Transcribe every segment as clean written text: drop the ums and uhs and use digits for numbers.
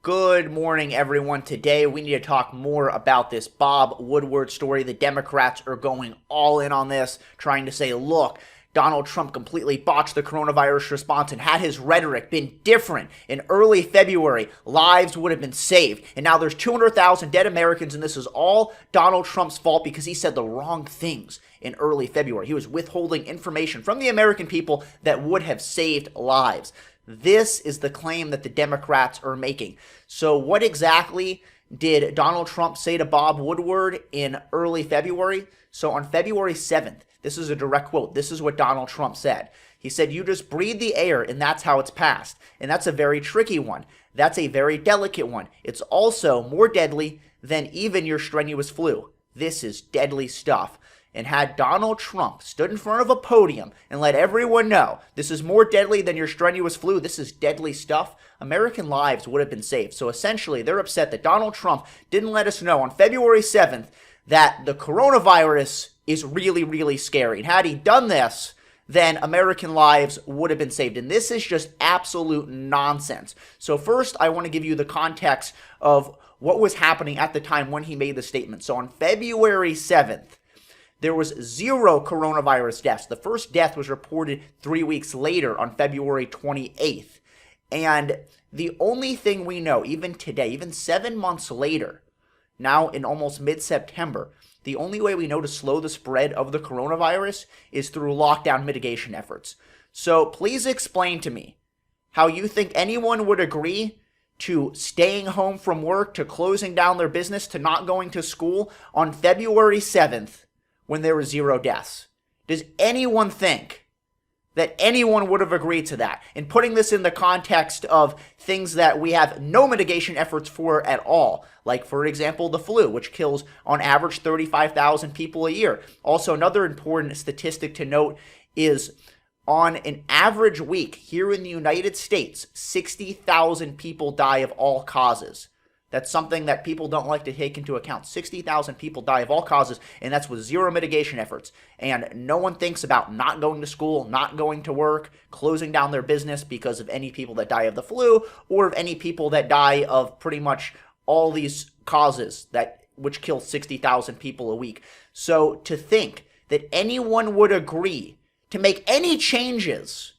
Good morning, everyone. Today, we need to talk more about this Bob Woodward story. The Democrats are going all in on this, trying to say, look, Donald Trump completely botched the coronavirus response, and had his rhetoric been different in early February, lives would have been saved. And now there's 200,000 dead Americans, and this is all Donald Trump's fault because he said the wrong things in early February. He was withholding information from the American people that would have saved lives. This is the claim that the Democrats are making. So what exactly did Donald Trump say to Bob Woodward in early February? So on February 7th, this is a direct quote. This is what Donald Trump said. He said, "You just breathe the air and that's how it's passed." And that's a very tricky one. That's a very delicate one. It's also more deadly than even your strenuous flu. This is deadly stuff. And had Donald Trump stood in front of a podium and let everyone know this is more deadly than your strenuous flu, this is deadly stuff, American lives would have been saved. So essentially, they're upset that Donald Trump didn't let us know on February 7th that the coronavirus is really, really scary. And had he done this, then American lives would have been saved. And this is just absolute nonsense. So first, I want to give you the context of what was happening at the time when he made the statement. So on February 7th, there was 0 coronavirus deaths. The first death was reported 3 weeks later on February 28th. And the only thing we know, even today, even 7 months later, now in almost mid-September, the only way we know to slow the spread of the coronavirus is through lockdown mitigation efforts. So please explain to me how you think anyone would agree to staying home from work, to closing down their business, to not going to school on February 7th, when there were 0 deaths. Does anyone think that anyone would have agreed to that? And putting this in the context of things that we have no mitigation efforts for at all, like, for example, the flu, which kills on average 35,000 people a year. Also, another important statistic to note is on an average week here in the United States, 60,000 people die of all causes. That's something that people don't like to take into account. 60,000 people die of all causes, and that's with 0 mitigation efforts. And no one thinks about not going to school, not going to work, closing down their business because of any people that die of the flu, or of any people that die of pretty much all these causes which kill 60,000 people a week. So to think that anyone would agree to make any changes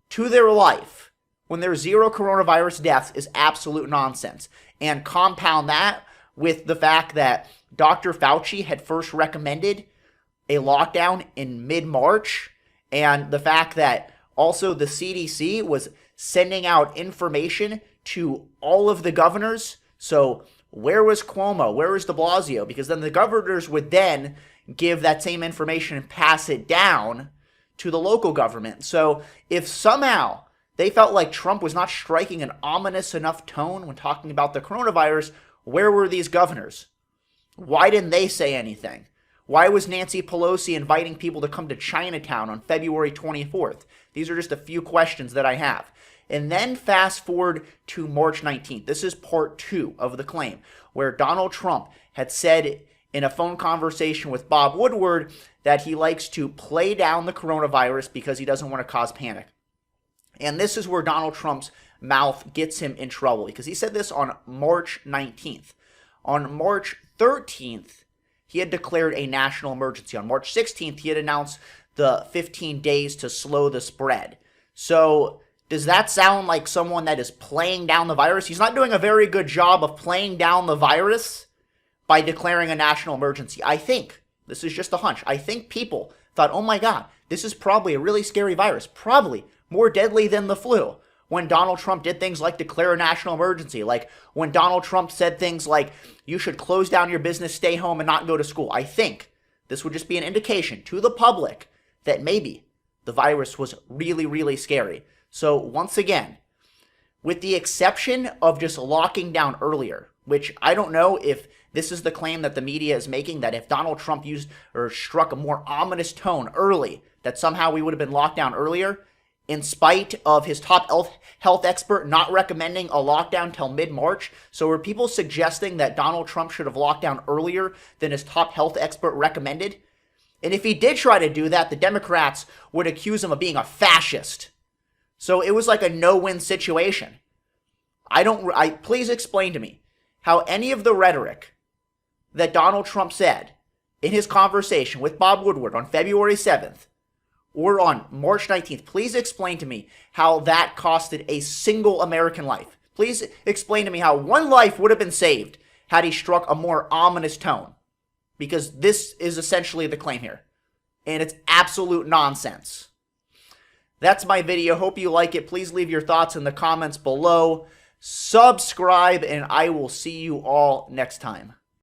to their life when there's 0 coronavirus deaths is absolute nonsense. And compound that with the fact that Dr. Fauci had first recommended a lockdown in mid-March, and the fact that also the CDC was sending out information to all of the governors. So where was Cuomo? Where was de Blasio? Because then the governors would then give that same information and pass it down to the local government. So if somehow they felt like Trump was not striking an ominous enough tone when talking about the coronavirus, where were these governors? Why didn't they say anything? Why was Nancy Pelosi inviting people to come to Chinatown on February 24th? These are just a few questions that I have. And then fast forward to March 19th. This is part 2 of the claim, where Donald Trump had said in a phone conversation with Bob Woodward that he likes to play down the coronavirus because he doesn't want to cause panic. And this is where Donald Trump's mouth gets him in trouble, because he said this on March 19th. On March 13th, he had declared a national emergency. On March 16th, he had announced the 15 days to slow the spread. So does that sound like someone that is playing down the virus? He's not doing a very good job of playing down the virus by declaring a national emergency. I think, this is just a hunch, I think people thought, oh my God, this is probably a really scary virus, probably more deadly than the flu, when Donald Trump did things like declare a national emergency, like when Donald Trump said things like, you should close down your business, stay home, and not go to school. I think this would just be an indication to the public that maybe the virus was really, really scary. So once again, with the exception of just locking down earlier, which I don't know if this is the claim that the media is making, that if Donald Trump used or struck a more ominous tone early, that somehow we would have been locked down earlier, in spite of his top health expert not recommending a lockdown till mid-March. So were people suggesting that Donald Trump should have locked down earlier than his top health expert recommended? And if he did try to do that, the Democrats would accuse him of being a fascist. So it was like a no-win situation. Please explain to me how any of the rhetoric that Donald Trump said in his conversation with Bob Woodward on February 7th or on March 19th, please explain to me how that costed a single American life. Please explain to me how one life would have been saved had he struck a more ominous tone. Because this is essentially the claim here. And it's absolute nonsense. That's my video. Hope you like it. Please leave your thoughts in the comments below. Subscribe, and I will see you all next time.